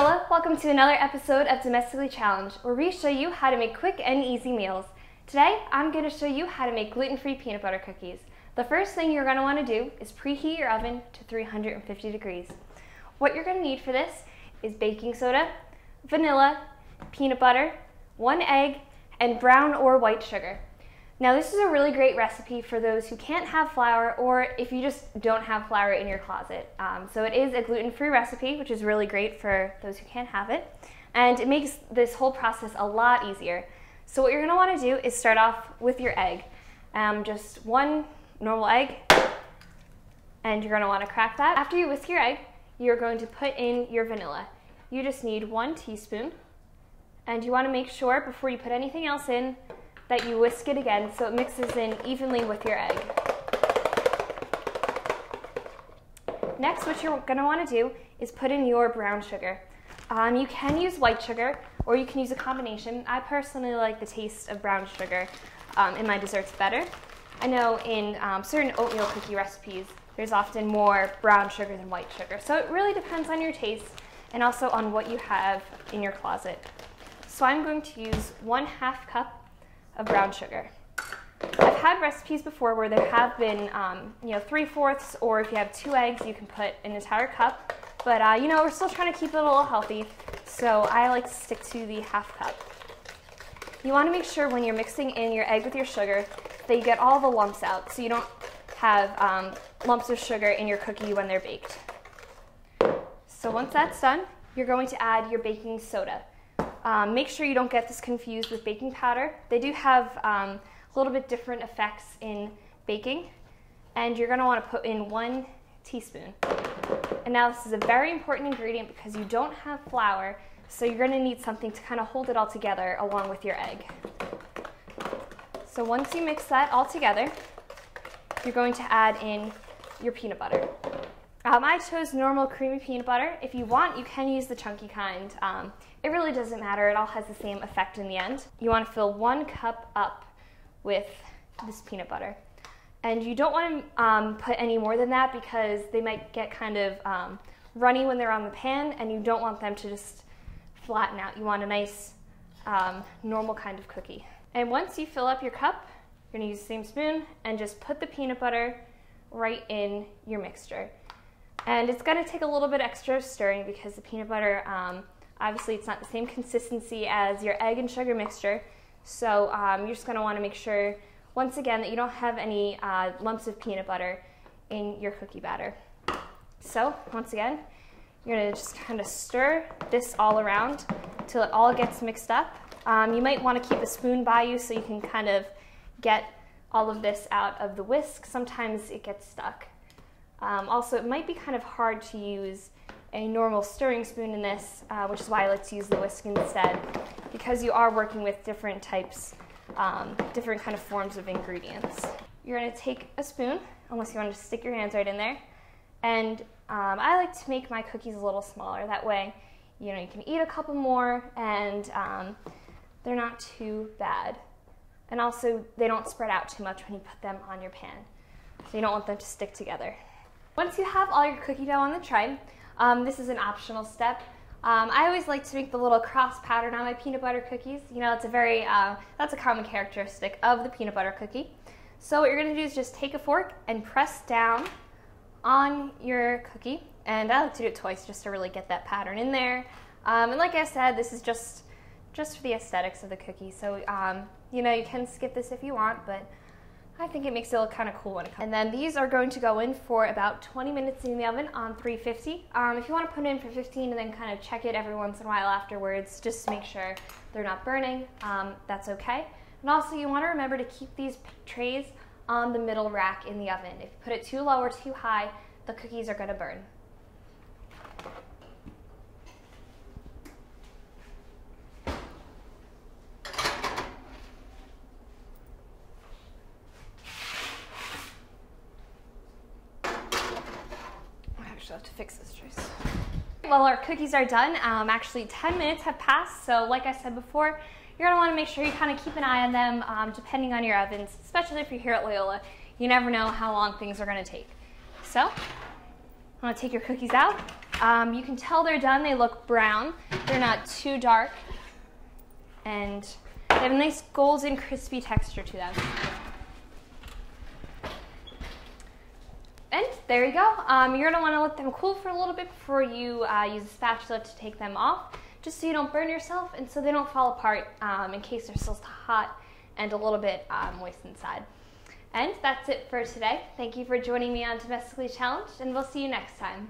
Loyola, welcome to another episode of Domestically Challenged, where we show you how to make quick and easy meals. Today, I'm going to show you how to make gluten-free peanut butter cookies. The first thing you're going to want to do is preheat your oven to 350 degrees. What you're going to need for this is baking soda, vanilla, peanut butter, 1 egg, and brown or white sugar. Now this is a really great recipe for those who can't have flour or if you just don't have flour in your closet. So it is a gluten-free recipe, which is really great for those who can't have it. And it makes this whole process a lot easier. So what you're gonna wanna do is start off with your egg. Just 1 normal egg, and you're gonna wanna crack that. After you whisk your egg, you're going to put in your vanilla. You just need 1 teaspoon, and you wanna make sure before you put anything else in that you whisk it again so it mixes in evenly with your egg. Next, what you're gonna wanna do is put in your brown sugar. You can use white sugar or you can use a combination. I personally like the taste of brown sugar in my desserts better. I know in certain oatmeal cookie recipes, there's often more brown sugar than white sugar. So it really depends on your taste and also on what you have in your closet. So I'm going to use 1/2 cup of brown sugar. I've had recipes before where there have been 3/4, or if you have 2 eggs you can put an entire cup, but we're still trying to keep it a little healthy, so I like to stick to the 1/2 cup. You want to make sure when you're mixing in your egg with your sugar that you get all the lumps out so you don't have lumps of sugar in your cookie when they're baked. So once that's done, you're going to add your baking soda. Make sure you don't get this confused with baking powder. They do have a little bit different effects in baking, and you're going to want to put in 1 teaspoon. And now this is a very important ingredient because you don't have flour, so you're going to need something to kind of hold it all together along with your egg. So once you mix that all together, you're going to add in your peanut butter. I chose normal creamy peanut butter. If you want, you can use the chunky kind. It really doesn't matter. It all has the same effect in the end. You want to fill 1 cup up with this peanut butter. And you don't want to put any more than that because they might get kind of runny when they're on the pan, and you don't want them to just flatten out. You want a nice normal kind of cookie. And once you fill up your cup, you're going to use the same spoon and just put the peanut butter right in your mixture. And it's going to take a little bit extra stirring because the peanut butter, obviously it's not the same consistency as your egg and sugar mixture. So you're just going to want to make sure, once again, that you don't have any lumps of peanut butter in your cookie batter. So once again, you're going to just kind of stir this all around till it all gets mixed up. You might want to keep a spoon by you so you can kind of get all of this out of the whisk. Sometimes it gets stuck. Also, it might be kind of hard to use a normal stirring spoon in this, which is why I like to use the whisk instead, because you are working with different types, different kind of forms of ingredients. You're going to take a spoon, unless you want to stick your hands right in there, and I like to make my cookies a little smaller. That way, you can eat a couple more, and they're not too bad. And also, they don't spread out too much when you put them on your pan, so you don't want them to stick together. Once you have all your cookie dough on the tray, this is an optional step. I always like to make the little cross pattern on my peanut butter cookies. It's a very, that's a common characteristic of the peanut butter cookie. So what you're going to do is just take a fork and press down on your cookie. And I like to do it twice just to really get that pattern in there. And like I said, this is just for the aesthetics of the cookie. So, you can skip this if you want, but I think it makes it look kind of cool when it comes. And then these are going to go in for about 20 minutes in the oven on 350. If you want to put it in for 15 and then kind of check it every once in a while afterwards, just to make sure they're not burning, that's okay. And also you want to remember to keep these trays on the middle rack in the oven. If you put it too low or too high, the cookies are going to burn. I have to fix this trace. Well, our cookies are done. Actually 10 minutes have passed, so like I said before, you're going to want to make sure you kind of keep an eye on them depending on your ovens, especially if you're here at Loyola. You never know how long things are going to take. So, I'm going to take your cookies out. You can tell they're done. They look brown. They're not too dark. And they have a nice golden, crispy texture to them. And there you go. You're going to want to let them cool for a little bit before you use a spatula to take them off, just so you don't burn yourself and so they don't fall apart in case they're still hot and a little bit moist inside. And that's it for today. Thank you for joining me on Domestically Challenged, and we'll see you next time.